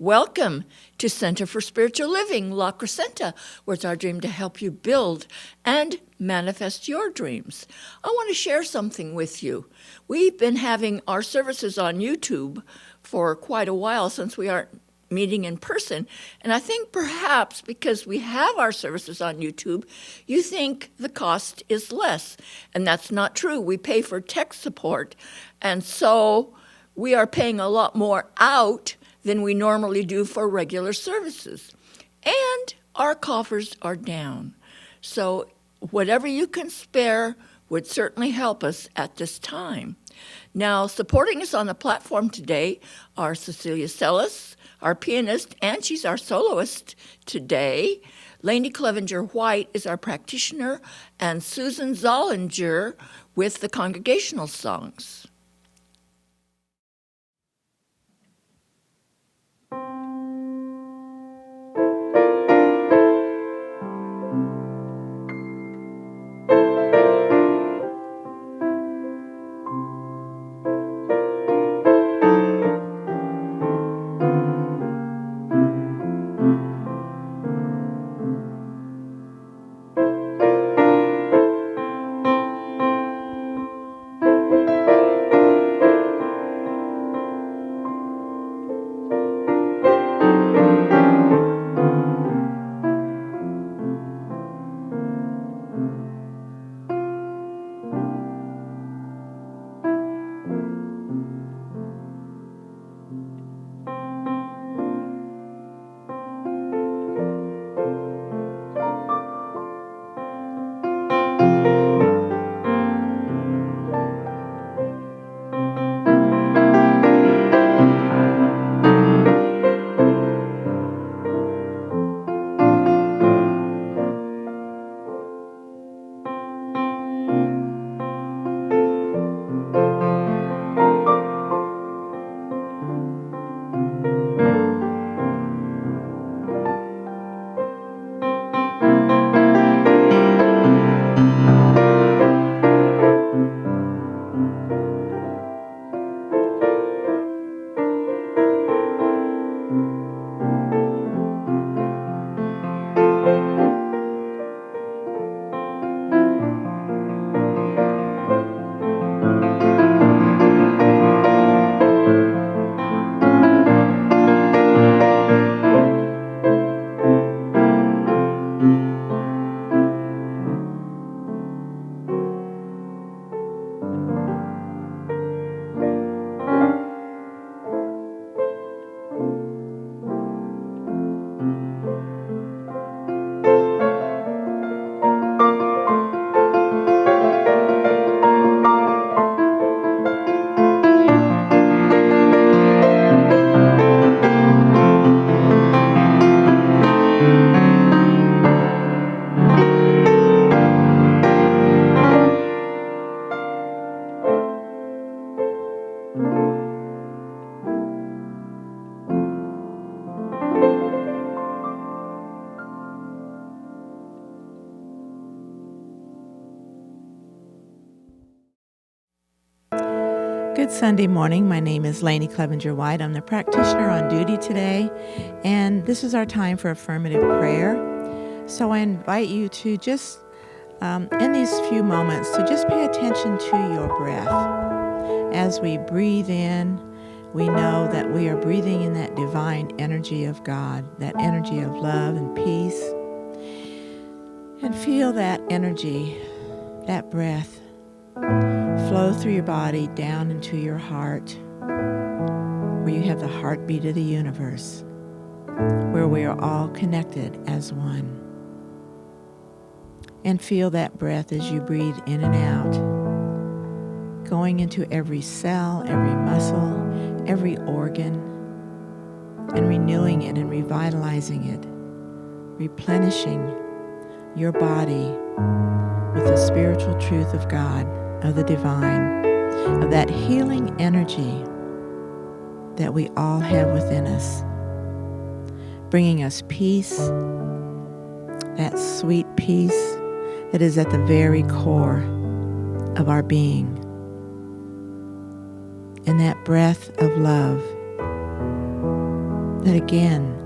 Welcome to Center for Spiritual Living, La Crescenta, where it's our dream to help you build and manifest your dreams. I want to share something with you. We've been having our services on YouTube for quite a while since we aren't meeting in person. And I think perhaps because we have our services on YouTube, you think the cost is less. And that's not true. We pay for tech support. And so we are paying a lot more out than we normally do for regular services. And our coffers are down. So whatever you can spare would certainly help us at this time. Now, supporting us on the platform today are Cecilia Sellis, our pianist, and she's our soloist today. Lainey Clevenger-White is our practitioner, and Susan Zollinger with the congregational songs. Good Sunday morning. My name is Lainey Clevenger-White. I'm the practitioner on duty today, and this is our time for affirmative prayer. So I invite you to just, in these few moments, to just pay attention to your breath. As we breathe in, we know that we are breathing in that divine energy of God, that energy of love and peace. And feel that energy, that breath, flow through your body down into your heart, where you have the heartbeat of the universe, where we are all connected as one. And feel that breath as you breathe in and out, going into every cell, every muscle, every organ, and renewing it and revitalizing it, replenishing your body with the spiritual truth of God, of the divine, of that healing energy that we all have within us, bringing us peace, that sweet peace that is at the very core of our being, and that breath of love that again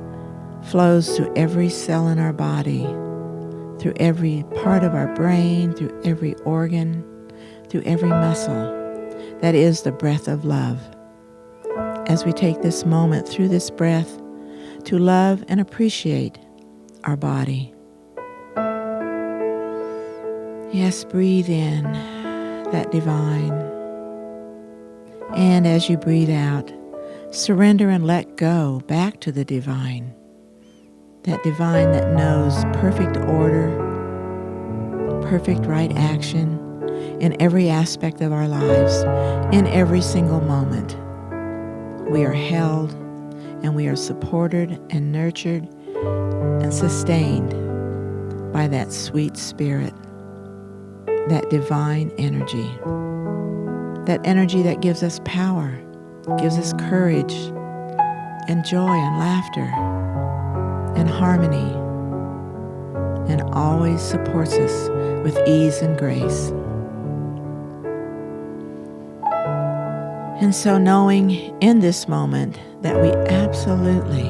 flows through every cell in our body, through every part of our brain, through every organ, through every muscle. That is the breath of love. As we take this moment through this breath to love and appreciate our body. Yes, breathe in that divine. And as you breathe out, surrender and let go back to the divine. That divine that knows perfect order, perfect right action in every aspect of our lives, in every single moment. We are held and we are supported and nurtured and sustained by that sweet spirit, that divine energy, that energy that gives us power, gives us courage and joy and laughter and harmony, and always supports us with ease and grace. And so knowing in this moment that we absolutely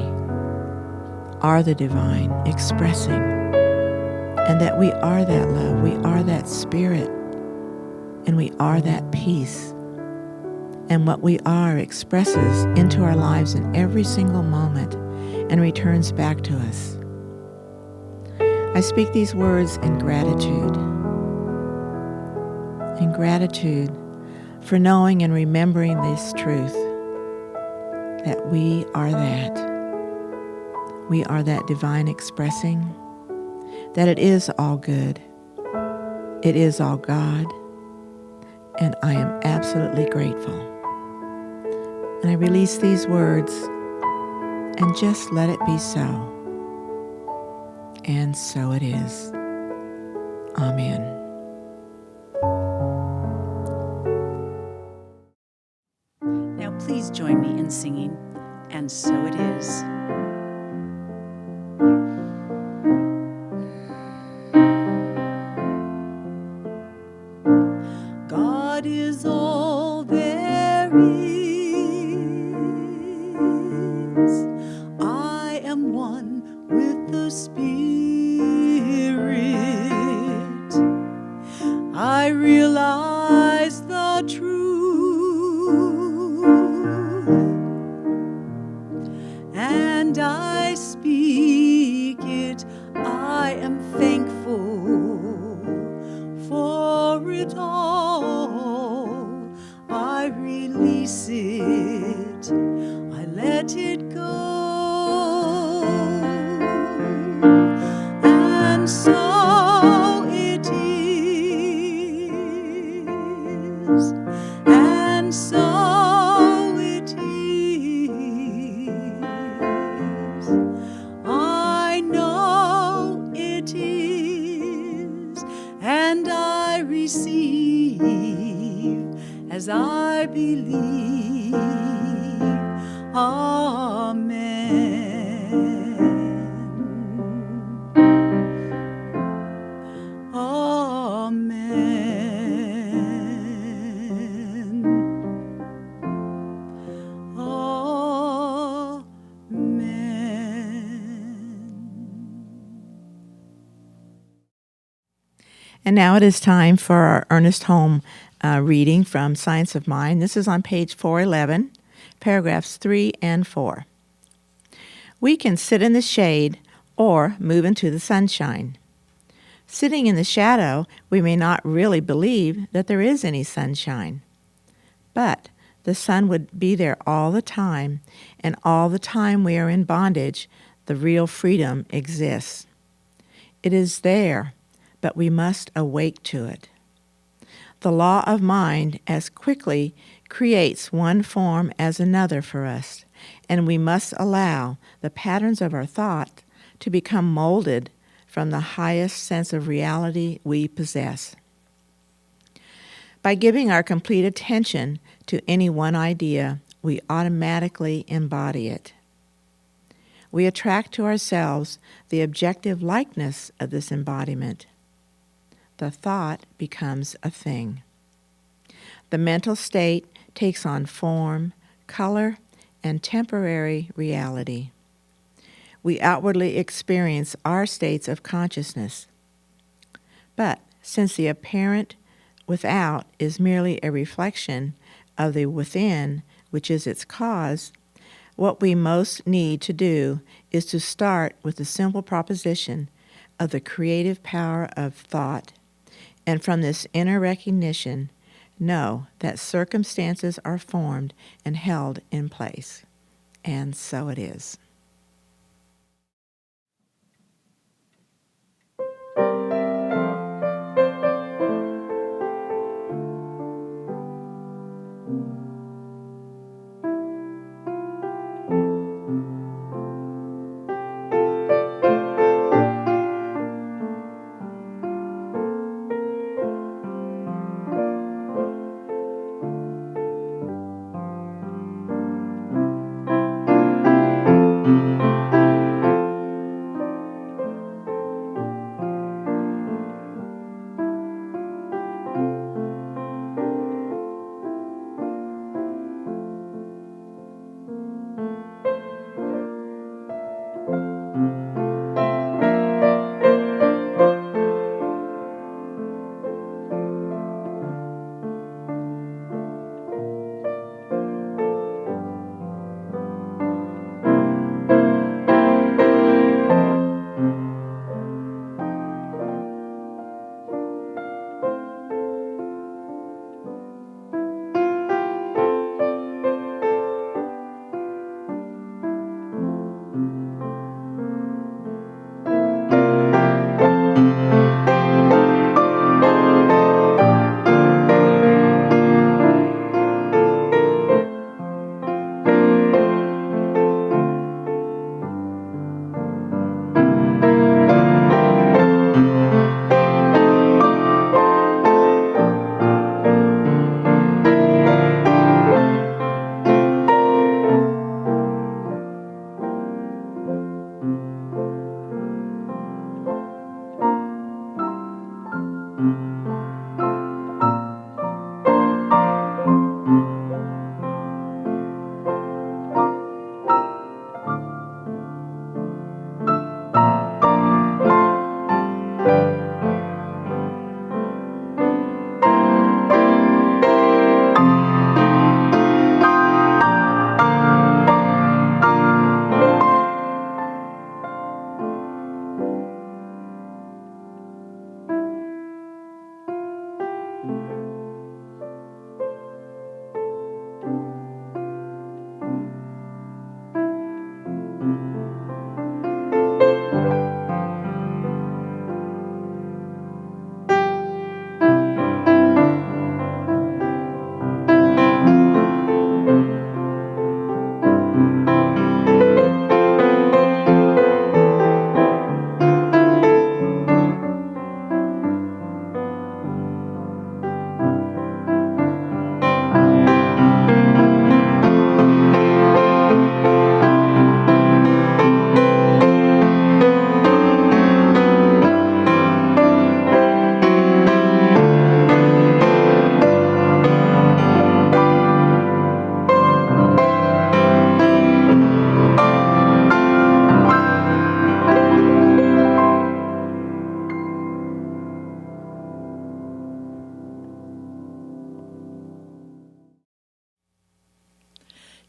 are the divine expressing, and that we are that love, we are that spirit, and we are that peace. And what we are expresses into our lives in every single moment and returns back to us. I speak these words in gratitude. In gratitude for knowing and remembering this truth, that we are that. We are that divine expressing, that it is all good, it is all God, and I am absolutely grateful. And I release these words and just let it be so. And so it is. Amen. Now please join me in singing, "And So It Is." God is all there is. I am one with the Spirit. I realize the truth, and I speak it. I am thankful for it all. I release it. I let it go. And so it is. And so it is. I know it is. And I receive as I believe. Amen. Amen. And now it is time for our Ernest Holm reading from Science of Mind. This is on page 411, paragraphs 3 and 4. We can sit in the shade or move into the sunshine. Sitting in the shadow, we may not really believe that there is any sunshine. But the sun would be there all the time, and all the time we are in bondage, the real freedom exists. It is there, but we must awake to it. The law of mind as quickly creates one form as another for us, and we must allow the patterns of our thought to become molded from the highest sense of reality we possess. By giving our complete attention to any one idea, we automatically embody it. We attract to ourselves the objective likeness of this embodiment. The thought becomes a thing. The mental state takes on form, color, and temporary reality. we outwardly experience our states of consciousness. But since the apparent without is merely a reflection of the within, which is its cause, what we most need to do is to start with the simple proposition of the creative power of thought, and from this inner recognition, know that circumstances are formed and held in place. And so it is.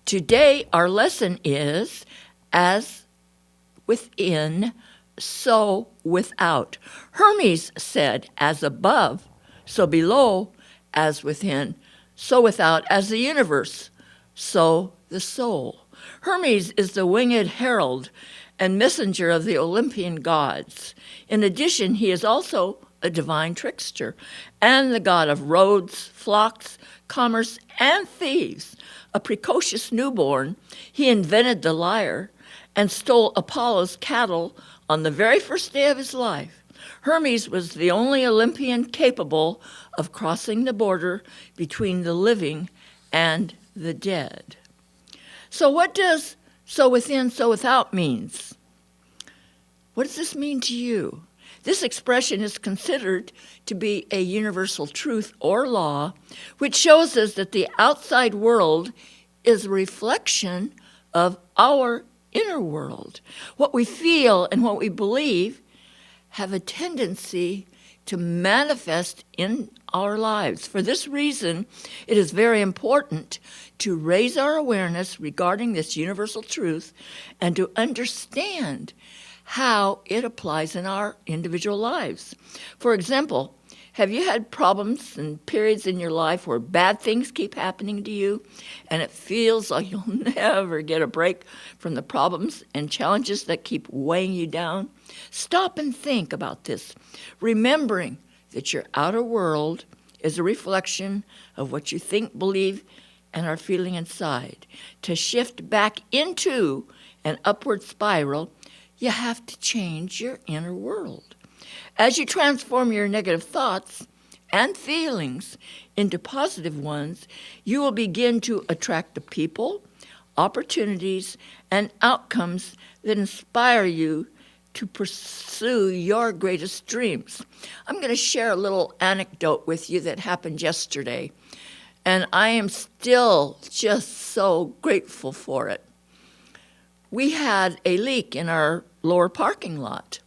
Today, our lesson is as within, so without. Hermes said, as above, so below, as within, so without, as the universe, so the soul. Hermes is the winged herald and messenger of the Olympian gods. In addition, he is also a divine trickster and the god of roads, flocks, commerce, and thieves. A precocious newborn, he invented the lyre and stole Apollo's cattle on the very first day of his life. Hermes was the only Olympian capable of crossing the border between the living and the dead. So what does so within, so without means? What does this mean to you? This expression is considered to be a universal truth or law, which shows us that the outside world is a reflection of our inner world. What we feel and what we believe have a tendency to manifest in our lives. For this reason, it is very important to raise our awareness regarding this universal truth and to understand how it applies in our individual lives. For example, have you had problems and periods in your life where bad things keep happening to you and it feels like you'll never get a break from the problems and challenges that keep weighing you down? Stop and think about this, remembering that your outer world is a reflection of what you think, believe, and are feeling inside. To shift back into an upward spiral, you have to change your inner world. As you transform your negative thoughts and feelings into positive ones, you will begin to attract the people, opportunities, and outcomes that inspire you to pursue your greatest dreams. I'm going to share a little anecdote with you that happened yesterday, and I am still just so grateful for it. We had a leak in our lower parking lot,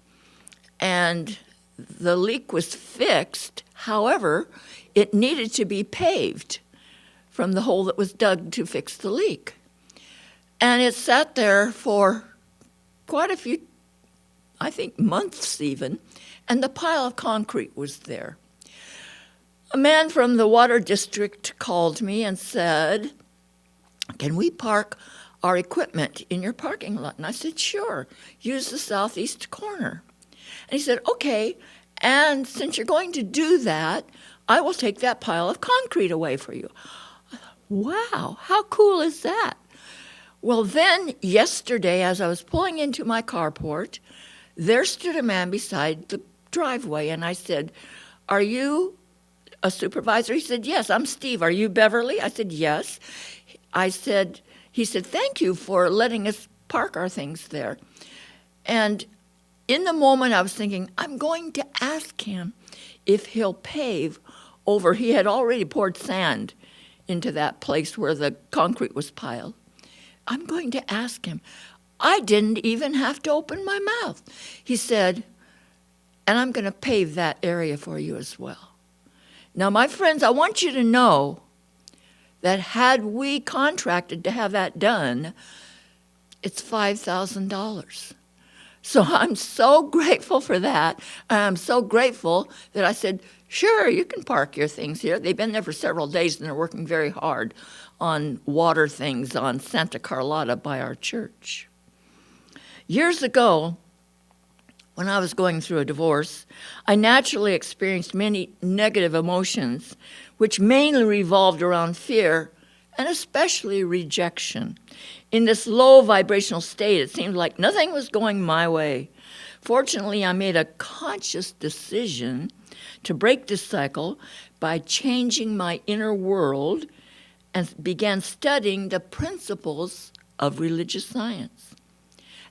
and the leak was fixed. However, it needed to be paved from the hole that was dug to fix the leak. And it sat there for quite a few, I think months even, and the pile of concrete was there. A man from the water district called me and said, "Can we park our equipment in your parking lot?" And I said, "Sure, use the southeast corner." And he said, "Okay, and since you're going to do that, I will take that pile of concrete away for you." Wow, how cool is that? Well, then yesterday, as I was pulling into my carport, there stood a man beside the driveway, and I said, "Are you a supervisor?" He said, "Yes, I'm Steve. Are you Beverly?" I said, "Yes." He said, "Thank you for letting us park our things there." And in the moment, I was thinking, I'm going to ask him if he'll pave over. He had already poured sand into that place where the concrete was piled. I'm going to ask him. I didn't even have to open my mouth. He said, "And I'm going to pave that area for you as well." Now, my friends, I want you to know that had we contracted to have that done, it's $5,000. So I'm so grateful for that. And I'm so grateful that I said, "Sure, you can park your things here." They've been there for several days, and they're working very hard on water things on Santa Carlotta by our church. Years ago, when I was going through a divorce, I naturally experienced many negative emotions, which mainly revolved around fear and especially rejection. In this low vibrational state, it seemed like nothing was going my way. Fortunately, I made a conscious decision to break this cycle by changing my inner world and began studying the principles of religious science.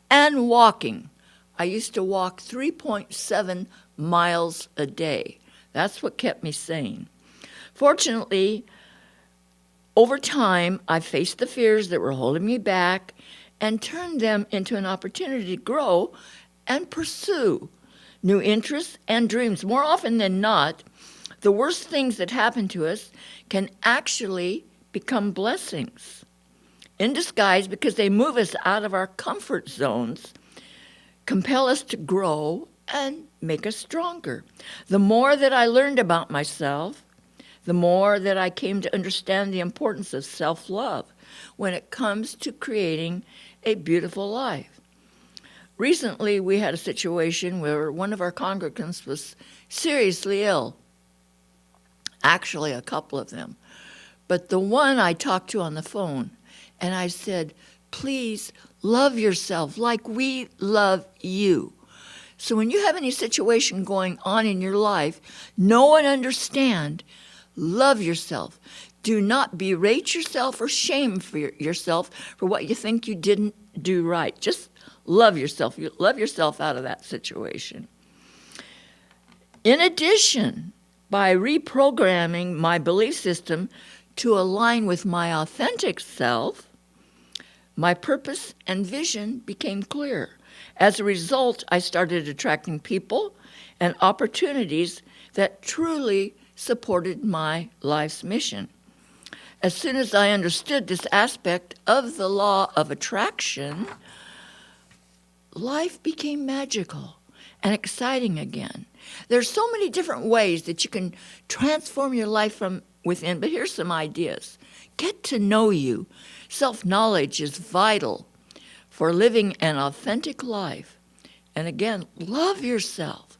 And walking. I used to walk 3.7 miles a day. That's what kept me sane. Fortunately, over time, I faced the fears that were holding me back and turned them into an opportunity to grow and pursue new interests and dreams. More often than not, the worst things that happen to us can actually become blessings in disguise because they move us out of our comfort zones, compel us to grow, and make us stronger. The more that I learned about myself, the more that I came to understand the importance of self-love when it comes to creating a beautiful life. Recently, we had a situation where one of our congregants was seriously ill. Actually, a couple of them. But the one I talked to on the phone, and I said, "Please love yourself like we love you." So when you have any situation going on in your life, know and understand, love yourself. Do not berate yourself or shame for yourself for what you think you didn't do right. Just love yourself. You love yourself out of that situation. In addition, by reprogramming my belief system to align with my authentic self, My purpose and vision became clear. As a result, I started attracting people and opportunities that truly supported my life's mission. As soon as I understood this aspect of the law of attraction, life became magical and exciting again. There's so many different ways that you can transform your life from within, but here's some ideas. Get to know you. Self-knowledge is vital for living an authentic life. And again, love yourself.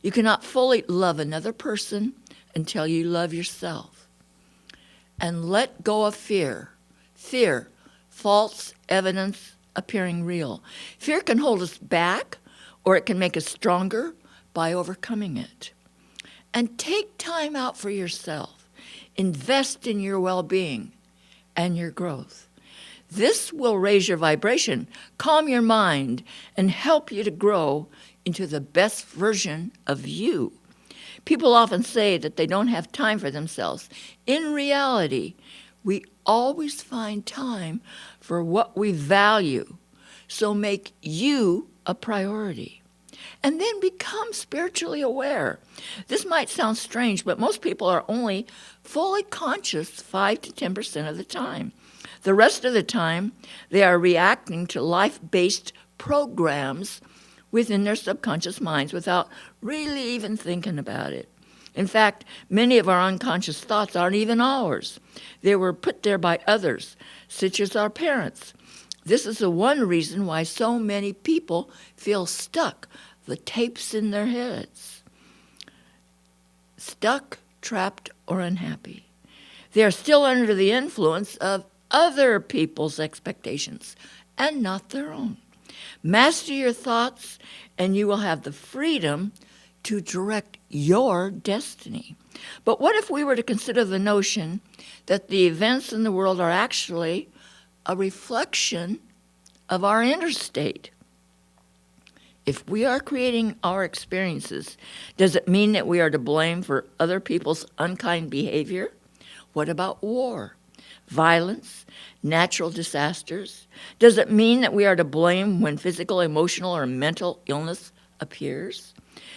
You cannot fully love another person until you love yourself. And let go of fear. Fear, false evidence appearing real. Fear can hold us back, or it can make us stronger by overcoming it. And take time out for yourself. Invest in your well-being and your growth. This will raise your vibration, calm your mind, and help you to grow into the best version of you. People often say that they don't have time for themselves. In reality, we always find time for what we value. So make you a priority. And then become spiritually aware. This might sound strange, but most people are only fully conscious 5 to 10% of the time. The rest of the time, they are reacting to life-based programs within their subconscious minds without really even thinking about it. In fact, many of our unconscious thoughts aren't even ours. They were put there by others, such as our parents. This is the one reason why so many people feel stuck, the tapes in their heads. Stuck, trapped, or unhappy. They are still under the influence of other people's expectations and not their own. Master your thoughts, and you will have the freedom to direct your destiny. But what if we were to consider the notion that the events in the world are actually a reflection of our inner state? If we are creating our experiences, does it mean that we are to blame for other people's unkind behavior? What about war, violence, natural disasters? Does it mean that we are to blame when physical, emotional, or mental illness appears?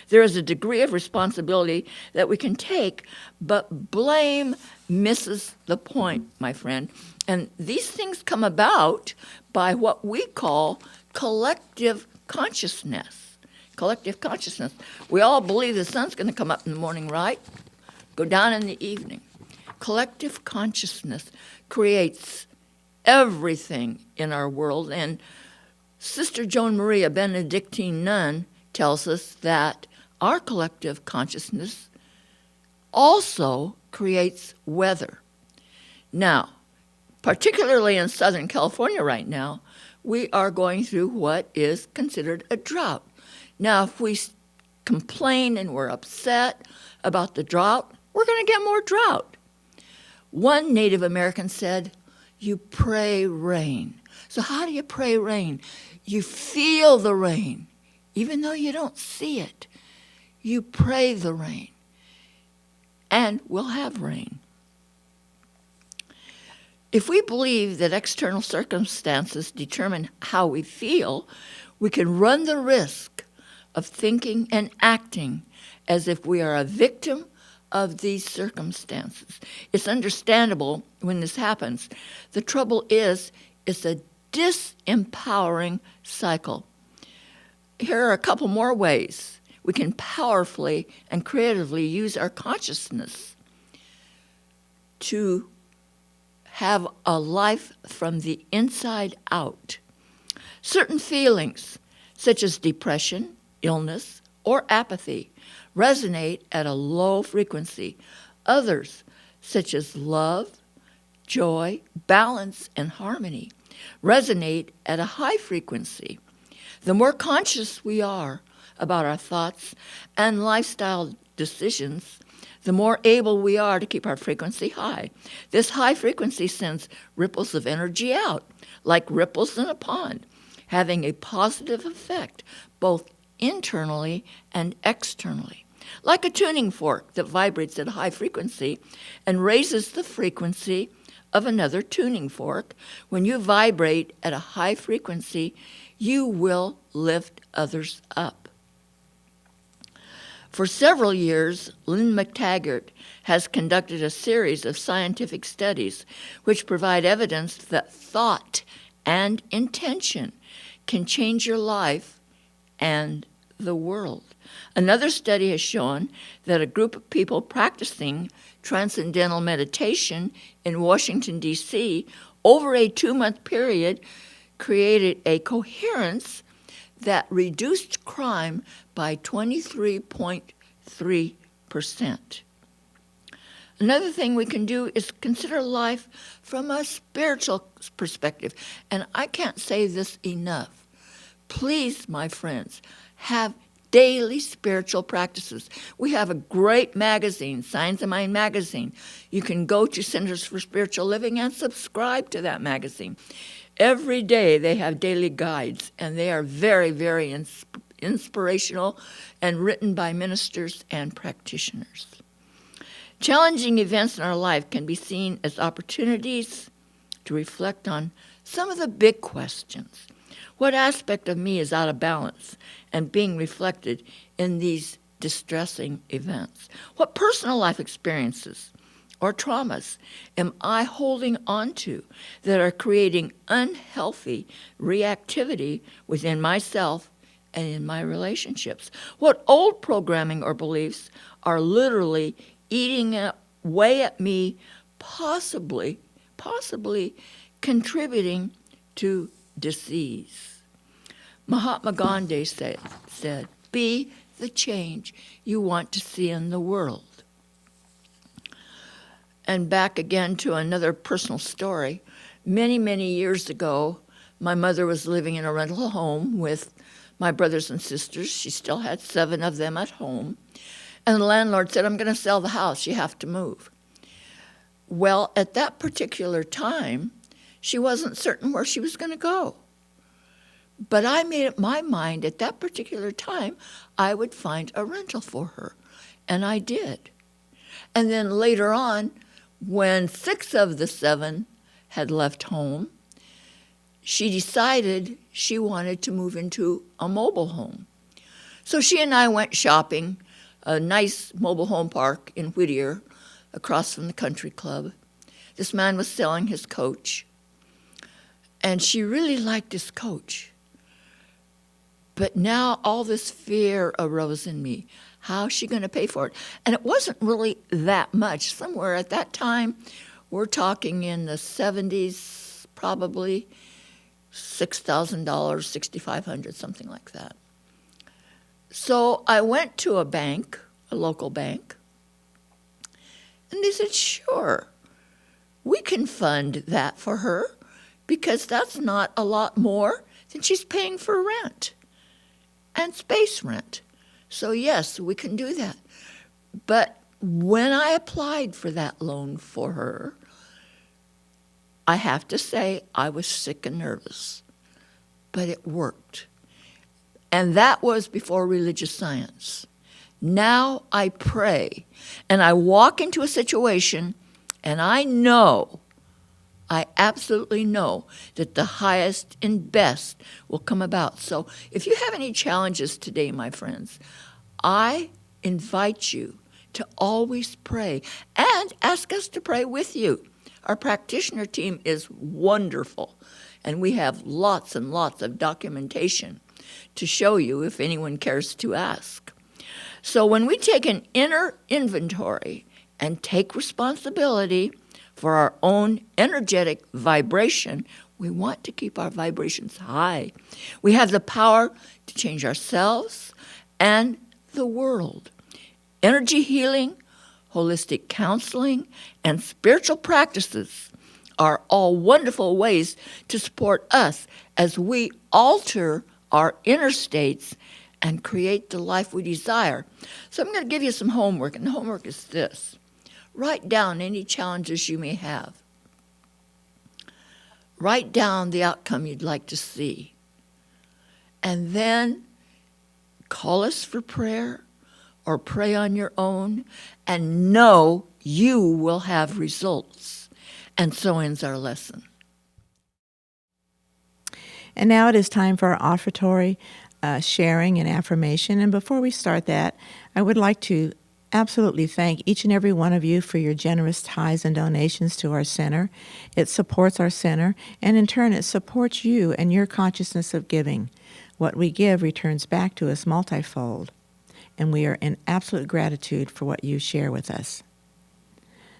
There is a degree of responsibility that we can take, but blame misses the point, my friend. And these things come about by what we call collective consciousness. Collective consciousness. We all believe the sun's going to come up in the morning, right? Go down in the evening. Collective consciousness creates everything in our world. And Sister Joan Marie, a Benedictine nun, tells us that our collective consciousness also creates weather. Now, particularly in Southern California right now, we are going through what is considered a drought. Now, if we complain and we're upset about the drought, we're going to get more drought. One Native American said, you pray rain. So how do you pray rain? You feel the rain, even though you don't see it. You pray the rain, and we'll have rain. If we believe that external circumstances determine how we feel, we can run the risk of thinking and acting as if we are a victim of these circumstances. It's understandable when this happens. The trouble is, it's a disempowering cycle. Here are a couple more ways we can powerfully and creatively use our consciousness to have a life from the inside out. Certain feelings, such as depression, illness, or apathy, resonate at a low frequency. Others, such as love, joy, balance, and harmony, resonate at a high frequency. The more conscious we are about our thoughts and lifestyle decisions, the more able we are to keep our frequency high. This high frequency sends ripples of energy out, like ripples in a pond, having a positive effect both internally and externally. Like a tuning fork that vibrates at a high frequency and raises the frequency of another tuning fork. When you vibrate at a high frequency, you will lift others up. For several years, Lynn McTaggart has conducted a series of scientific studies which provide evidence that thought and intention can change your life and the world. Another study has shown that a group of people practicing transcendental meditation in Washington, D.C., over a 2-month period, created a coherence that reduced crime by 23.3%. Another thing we can do is consider life from a spiritual perspective. And I can't say this enough. Please, my friends, have daily spiritual practices. We have a great magazine, Signs of Mind magazine. You can go to Centers for Spiritual Living and subscribe to that magazine. Every day they have daily guides, and they are very, very inspirational and written by ministers and practitioners. Challenging events in our life can be seen as opportunities to reflect on some of the big questions. What aspect of me is out of balance and being reflected in these distressing events? What personal life experiences or traumas am I holding on to that are creating unhealthy reactivity within myself and in my relationships? What old programming or beliefs are literally eating away at me, possibly contributing to disease? Mahatma Gandhi said, "Be the change you want to see in the world." And back again to another personal story. Many, many years ago, my mother was living in a rental home with my brothers and sisters. She still had 7 of them at home. And the landlord said, "I'm going to sell the house. You have to move." Well, at that particular time, she wasn't certain where she was going to go. But I made up my mind at that particular time I would find a rental for her. And I did. And then later on, when 6 of the 7 had left home, she decided she wanted to move into a mobile home. So she and I went shopping, a nice mobile home park in Whittier, across from the country club. This man was selling his coach, and she really liked his coach. But now all this fear arose in me. How's she going to pay for it? And it wasn't really that much. Somewhere at that time, we're talking in the 70s, probably $6,000, $6,500, something like that. So I went to a bank, a local bank, and they said, "Sure, we can fund that for her because that's not a lot more than she's paying for rent and space rent. So yes, we can do that." But when I applied for that loan for her, I have to say I was sick and nervous, but it worked. And that was before religious science. Now I pray, and I walk into a situation, and I absolutely know that the highest and best will come about. So if you have any challenges today, my friends, I invite you to always pray and ask us to pray with you. Our practitioner team is wonderful, and we have lots and lots of documentation to show you if anyone cares to ask. So when we take an inner inventory and take responsibility for our own energetic vibration, we want to keep our vibrations high. We have the power to change ourselves and the world. Energy healing, holistic counseling, and spiritual practices are all wonderful ways to support us as we alter our inner states and create the life we desire. So I'm going to give you some homework, and the homework is this. Write down any challenges you may have. Write down the outcome you'd like to see. And then call us for prayer or pray on your own, and know you will have results. And so ends our lesson. And now it is time for our offertory sharing and affirmation. And before we start that, I would like to absolutely thank each and every one of you for your generous tithes and donations to our center. It supports our center, and in turn, it supports you and your consciousness of giving. What we give returns back to us multifold, and we are in absolute gratitude for what you share with us.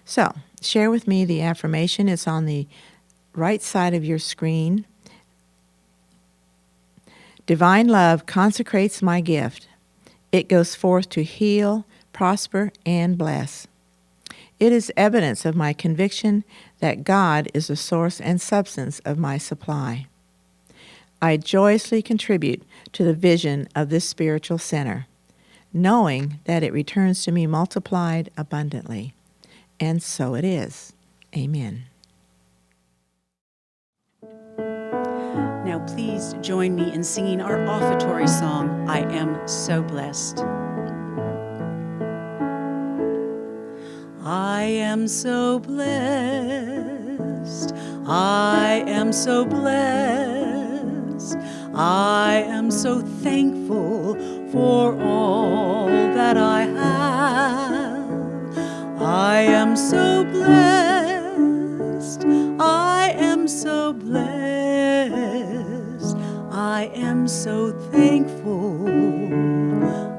So, share with me the affirmation. It's on the right side of your screen. Divine love consecrates my gift. It goes forth to heal, prosper, and bless. It is evidence of my conviction that God is the source and substance of my supply. I joyously contribute to the vision of this spiritual center, knowing that it returns to me multiplied abundantly. And so it is. Amen. Now, please join me in singing our offertory song, I Am So Blessed. I am so blessed. I am so blessed. I am so thankful for all that I have. I am so blessed. I am so blessed. I am so thankful.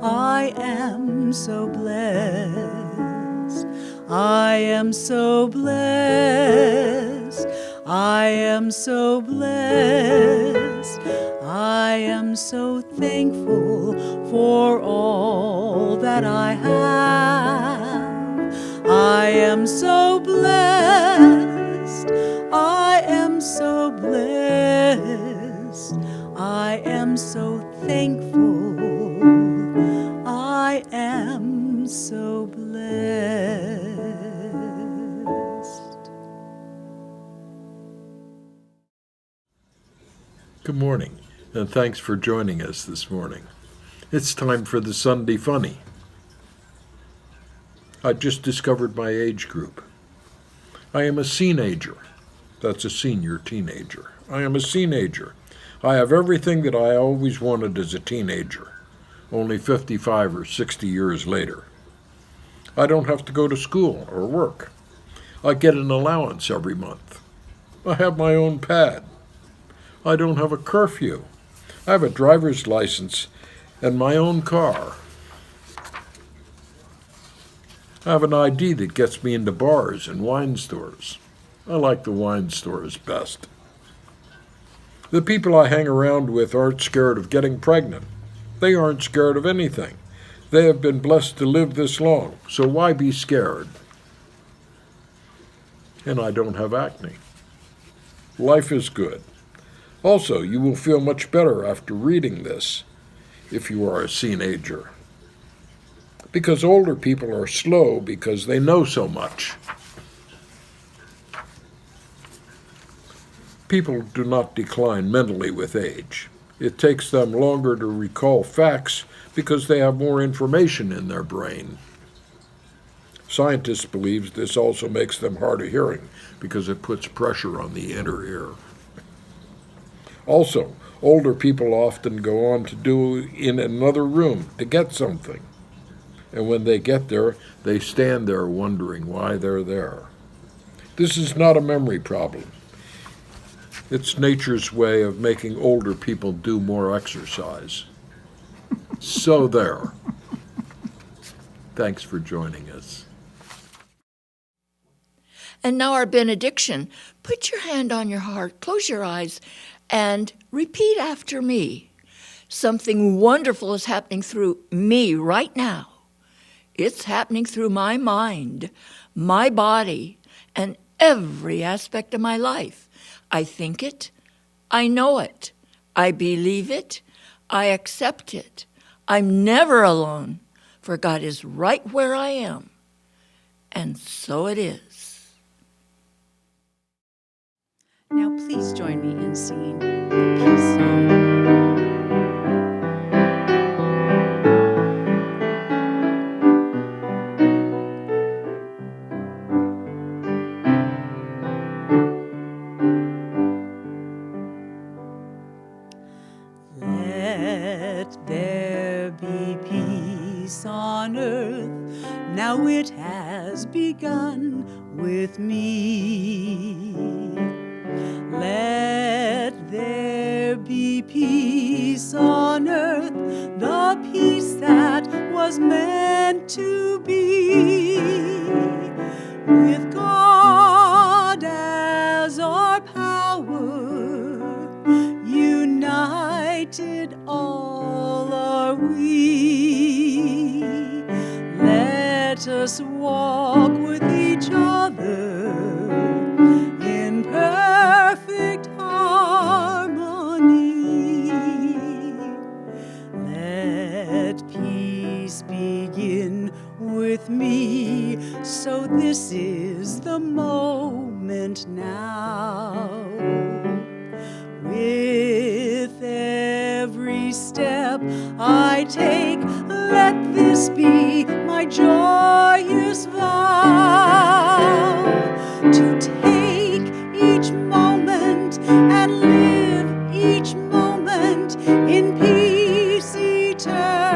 I am so blessed. I am so blessed. I am so blessed. I am so thankful for all that I have. I am so blessed. I am so blessed. I am so thankful. I am so blessed. Good morning, and thanks for joining us this morning. It's time for the Sunday Funny. I just discovered my age group. I am a seenager. That's a senior teenager. I am a seenager. I have everything that I always wanted as a teenager, only 55 or 60 years later. I don't have to go to school or work. I get an allowance every month. I have my own pad. I don't have a curfew. I have a driver's license and my own car. I have an ID that gets me into bars and wine stores. I like the wine stores best. The people I hang around with aren't scared of getting pregnant. They aren't scared of anything. They have been blessed to live this long, so why be scared? And I don't have acne. Life is good. Also, you will feel much better after reading this if you are a teenager. Because older people are slow because they know so much. People do not decline mentally with age. It takes them longer to recall facts because they have more information in their brain. Scientists believe this also makes them hard of hearing because it puts pressure on the inner ear. Also, older people often go on to do in another room to get something. And when they get there, they stand there wondering why they're there. This is not a memory problem. It's nature's way of making older people do more exercise. So there. Thanks for joining us. And now our benediction. Put your hand on your heart, close your eyes, and repeat after me. Something wonderful is happening through me right now. It's happening through my mind, my body, and every aspect of my life. I think it, I know it, I believe it, I accept it. I'm never alone, for God is right where I am. And so it is. Now, please join me in singing the peace song. on earth. Now it has begun with me. Let there be peace on earth, the peace that was meant to be. With God as our power, united all are we. Let us walk with each other in perfect harmony. Let peace begin with me, so this is the moment now. With every step I take, let this be my joyous vow, to take each moment and live each moment in peace eternally.